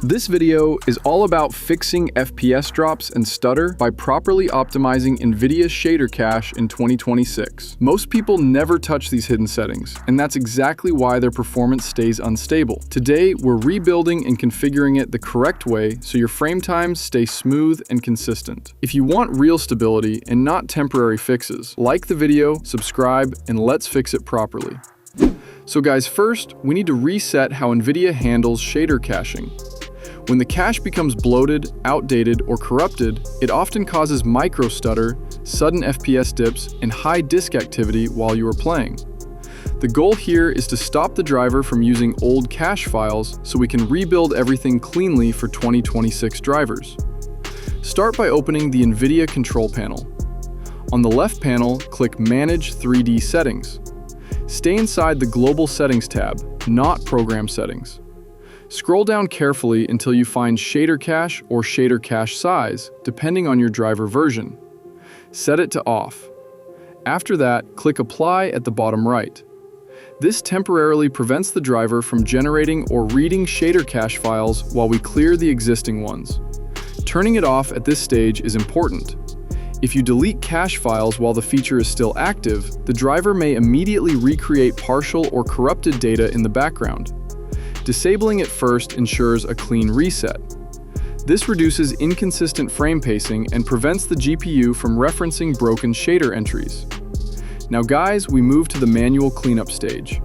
This video is all about fixing FPS drops and stutter by properly optimizing NVIDIA Shader Cache in 2026. Most people never touch these hidden settings, and that's exactly why their performance stays unstable. Today, we're rebuilding and configuring it the correct way so your frame times stay smooth and consistent. If you want real stability and not temporary fixes, like the video, subscribe, and let's fix it properly. So guys, first, we need to reset how NVIDIA handles shader caching. When the cache becomes bloated, outdated, or corrupted, it often causes micro stutter, sudden FPS dips, and high disk activity while you are playing. The goal here is to stop the driver from using old cache files so we can rebuild everything cleanly for 2026 drivers. Start by opening the NVIDIA control panel. On the left panel, click Manage 3D Settings. Stay inside the Global Settings tab, not Program Settings. Scroll down carefully until you find Shader Cache or Shader Cache Size, depending on your driver version. Set it to off. After that, click Apply at the bottom right. This temporarily prevents the driver from generating or reading shader cache files while we clear the existing ones. Turning it off at this stage is important. If you delete cache files while the feature is still active, the driver may immediately recreate partial or corrupted data in the background. Disabling it first ensures a clean reset. This reduces inconsistent frame pacing and prevents the GPU from referencing broken shader entries. Now guys, we move to the manual cleanup stage.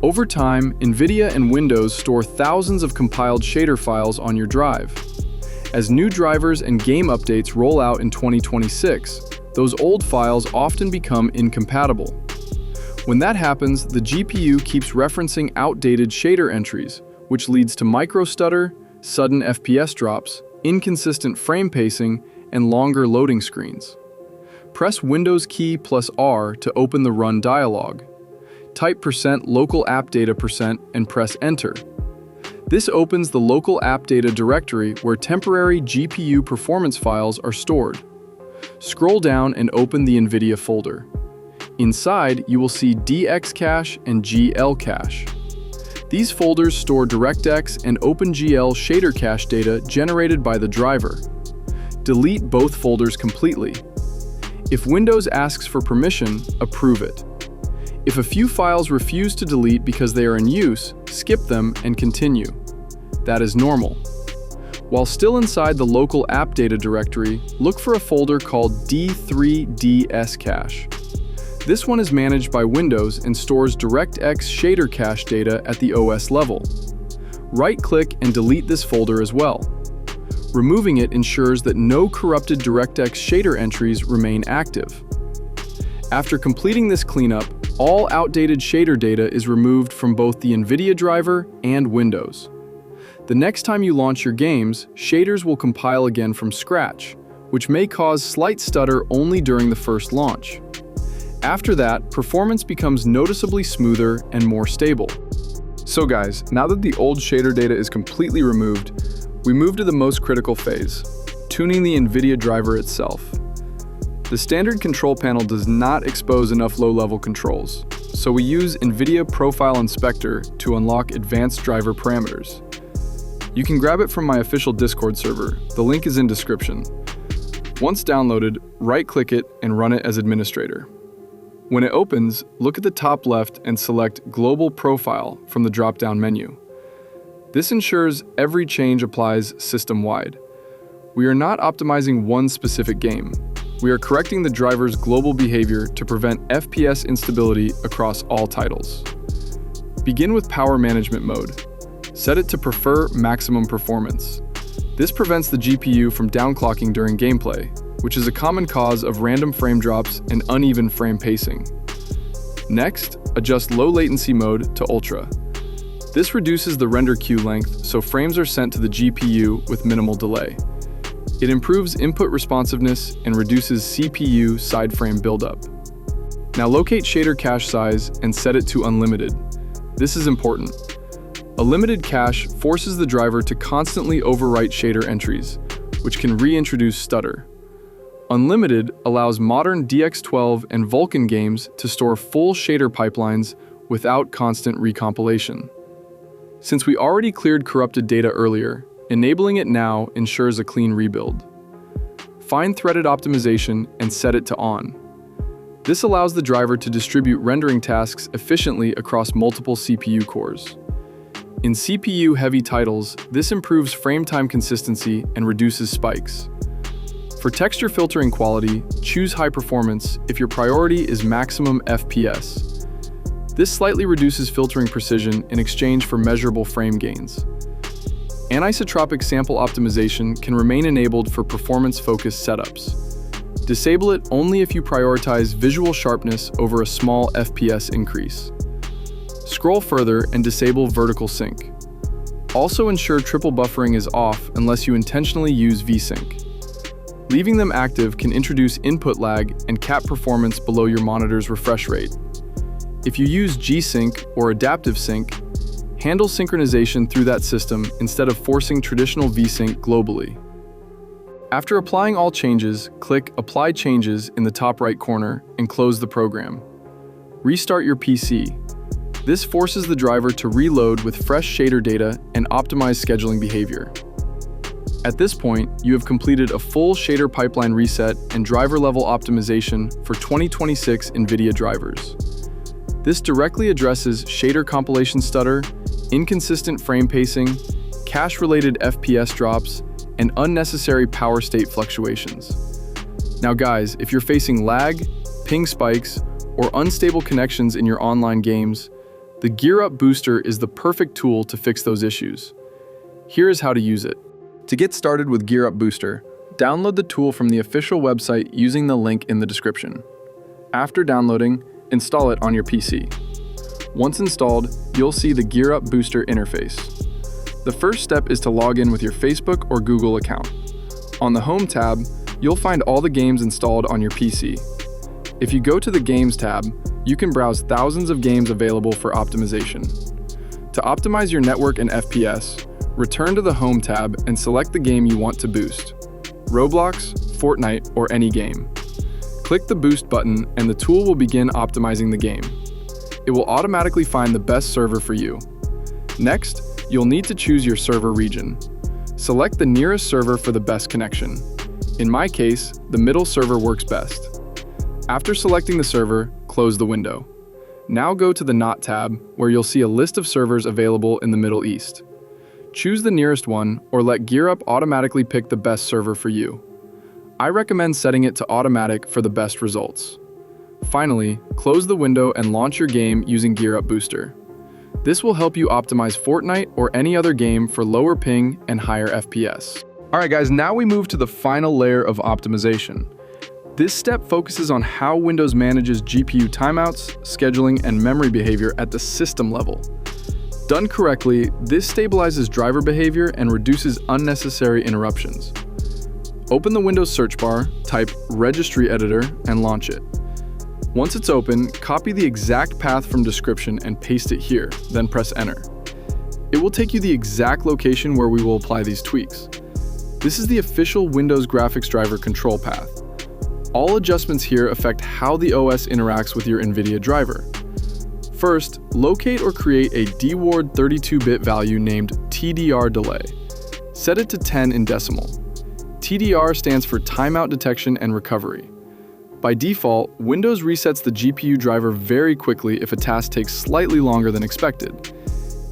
Over time, NVIDIA and Windows store thousands of compiled shader files on your drive. As new drivers and game updates roll out in 2026, those old files often become incompatible. When that happens, the GPU keeps referencing outdated shader entries, which leads to micro stutter, sudden FPS drops, inconsistent frame pacing, and longer loading screens. Press Windows key plus R to open the Run dialog. Type %local app data % and press Enter. This opens the local app data directory where temporary GPU performance files are stored. Scroll down and open the NVIDIA folder. Inside, you will see DX Cache and GL Cache. These folders store DirectX and OpenGL shader cache data generated by the driver. Delete both folders completely. If Windows asks for permission, approve it. If a few files refuse to delete because they are in use, skip them and continue. That is normal. While still inside the local app data directory, look for a folder called D3DS Cache. This one is managed by Windows and stores DirectX shader cache data at the OS level. Right-click and delete this folder as well. Removing it ensures that no corrupted DirectX shader entries remain active. After completing this cleanup, all outdated shader data is removed from both the NVIDIA driver and Windows. The next time you launch your games, shaders will compile again from scratch, which may cause slight stutter only during the first launch. After that, performance becomes noticeably smoother and more stable. So guys, now that the old shader data is completely removed, we move to the most critical phase, tuning the NVIDIA driver itself. The standard control panel does not expose enough low-level controls, so we use NVIDIA Profile Inspector to unlock advanced driver parameters. You can grab it from my official Discord server, the link is in description. Once downloaded, right-click it and run it as administrator. When it opens, look at the top left and select Global Profile from the drop-down menu. This ensures every change applies system-wide. We are not optimizing one specific game. We are correcting the driver's global behavior to prevent FPS instability across all titles. Begin with Power Management mode. Set it to Prefer Maximum Performance. This prevents the GPU from downclocking during gameplay, which is a common cause of random frame drops and uneven frame pacing. Next, adjust Low Latency mode to Ultra. This reduces the render queue length so frames are sent to the GPU with minimal delay. It improves input responsiveness and reduces CPU side frame buildup. Now locate Shader Cache Size and set it to Unlimited. This is important. A limited cache forces the driver to constantly overwrite shader entries, which can reintroduce stutter. Unlimited allows modern DX12 and Vulkan games to store full shader pipelines without constant recompilation. Since we already cleared corrupted data earlier, enabling it now ensures a clean rebuild. Find threaded optimization and set it to on. This allows the driver to distribute rendering tasks efficiently across multiple CPU cores. In CPU-heavy titles, this improves frame time consistency and reduces spikes. For texture filtering quality, choose high performance if your priority is maximum FPS. This slightly reduces filtering precision in exchange for measurable frame gains. Anisotropic sample optimization can remain enabled for performance-focused setups. Disable it only if you prioritize visual sharpness over a small FPS increase. Scroll further and disable vertical sync. Also ensure triple buffering is off unless you intentionally use VSync. Leaving them active can introduce input lag and cap performance below your monitor's refresh rate. If you use G-Sync or Adaptive Sync, handle synchronization through that system instead of forcing traditional VSync globally. After applying all changes, click Apply Changes in the top right corner and close the program. Restart your PC. This forces the driver to reload with fresh shader data and optimize scheduling behavior. At this point, you have completed a full shader pipeline reset and driver-level optimization for 2026 NVIDIA drivers. This directly addresses shader compilation stutter, inconsistent frame pacing, cache-related FPS drops, and unnecessary power state fluctuations. Now guys, if you're facing lag, ping spikes, or unstable connections in your online games, the GearUp booster is the perfect tool to fix those issues. Here is how to use it. To get started with GearUp Booster, download the tool from the official website using the link in the description. After downloading, install it on your PC. Once installed, you'll see the GearUp Booster interface. The first step is to log in with your Facebook or Google account. On the Home tab, you'll find all the games installed on your PC. If you go to the Games tab, you can browse thousands of games available for optimization. To optimize your network and FPS, return to the Home tab and select the game you want to boost. Roblox, Fortnite, or any game. Click the Boost button and the tool will begin optimizing the game. It will automatically find the best server for you. Next, you'll need to choose your server region. Select the nearest server for the best connection. In my case, the middle server works best. After selecting the server, close the window. Now go to the Not tab, where you'll see a list of servers available in the Middle East. Choose the nearest one or let GearUp automatically pick the best server for you. I recommend setting it to automatic for the best results. Finally, close the window and launch your game using GearUp Booster. This will help you optimize Fortnite or any other game for lower ping and higher FPS. Alright guys, now we move to the final layer of optimization. This step focuses on how Windows manages GPU timeouts, scheduling, and memory behavior at the system level. Done correctly, this stabilizes driver behavior and reduces unnecessary interruptions. Open the Windows search bar, type Registry Editor, and launch it. Once it's open, copy the exact path from description and paste it here, then press Enter. It will take you the exact location where we will apply these tweaks. This is the official Windows graphics driver control path. All adjustments here affect how the OS interacts with your NVIDIA driver. First, locate or create a DWARD 32-bit value named TDR delay. Set it to 10 in decimal. TDR stands for Timeout Detection and Recovery. By default, Windows resets the GPU driver very quickly if a task takes slightly longer than expected.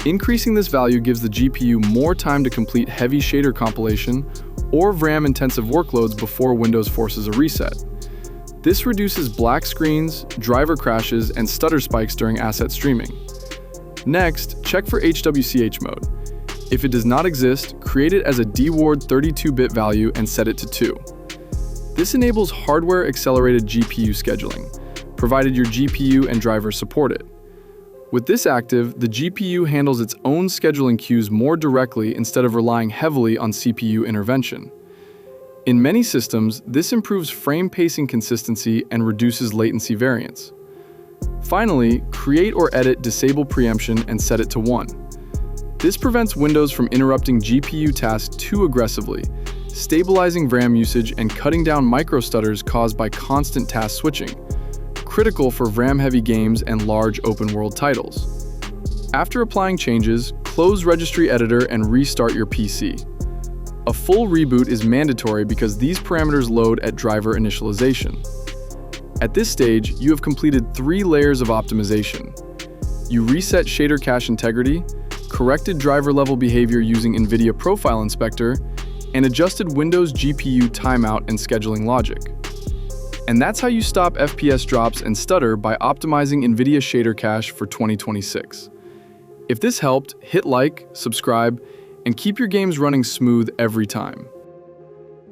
Increasing this value gives the GPU more time to complete heavy shader compilation or RAM-intensive workloads before Windows forces a reset. This reduces black screens, driver crashes, and stutter spikes during asset streaming. Next, check for HWCH mode. If it does not exist, create it as a DWARD 32-bit value and set it to 2. This enables hardware-accelerated GPU scheduling, provided your GPU and drivers support it. With this active, the GPU handles its own scheduling queues more directly instead of relying heavily on CPU intervention. In many systems, this improves frame pacing consistency and reduces latency variance. Finally, create or edit disable preemption and set it to 1. This prevents Windows from interrupting GPU tasks too aggressively, stabilizing RAM usage and cutting down microstutters caused by constant task switching, critical for RAM-heavy games and large open-world titles. After applying changes, close Registry Editor and restart your PC. A full reboot is mandatory because these parameters load at driver initialization. At this stage, you have completed 3 layers of optimization. You reset shader cache integrity, corrected driver-level behavior using NVIDIA Profile Inspector, and adjusted Windows GPU timeout and scheduling logic. And that's how you stop FPS drops and stutter by optimizing NVIDIA Shader Cache for 2026. If this helped, hit like, subscribe, and keep your games running smooth every time.